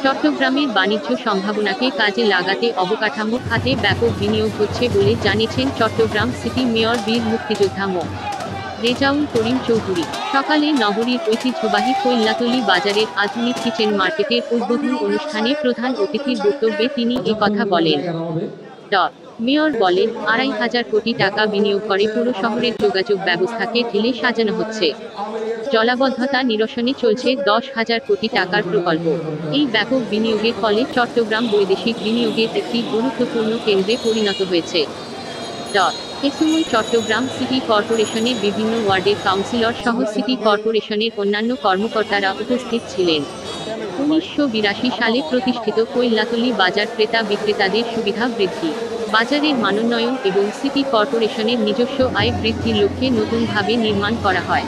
চট্টগ্রামের বাণিজ্য সম্ভাবনাকে কাজে লাগাতে অবকাঠামো খাতে ব্যাপক বিনিয়োগ হচ্ছে বলে জানিয়েছেন চট্টগ্রাম সিটি মেয়র বীর মুক্তিযোদ্ধা মো. রেজাউল করিম চৌধুরী। সকালে নগরীর ঐতিহ্যবাহী কৈল্লাতলী বাজারের আধুনিক কিচেন মার্কেটের উদ্বোধন অনুষ্ঠানে প্রধান অতিথির বক্তব্যে তিনি এ কথা বলেন। মেয়র বলেন, ২৫০০ কোটি টাকা বিনিয়োগ করে পুরো শহরের যোগাযোগ ব্যবস্থাকে ঢেলে সাজানো হচ্ছে। জলাবদ্ধতা নিরসনে চলছে ১০,০০০ কোটি টাকার প্রকল্প। এই ব্যাপক বিনিয়োগের ফলে চট্টগ্রাম বৈদেশিক বিনিয়োগের একটি গুরুত্বপূর্ণ কেন্দ্রে পরিণত হয়েছে। এ সময় চট্টগ্রাম সিটি কর্পোরেশনের বিভিন্ন ওয়ার্ডের কাউন্সিলর সহ সিটি কর্পোরেশনের অন্যান্য কর্মকর্তারা উপস্থিত ছিলেন। ১৯৮২ সালে প্রতিষ্ঠিত কৈল্লাতলী বাজার ক্রেতা বিক্রেতাদের সুবিধা বৃদ্ধি, বাজারের মানোন্নয়ন এবং সিটি কর্পোরেশনের নিজস্ব আয় বৃদ্ধির লক্ষ্যে নতুনভাবে নির্মাণ করা হয়।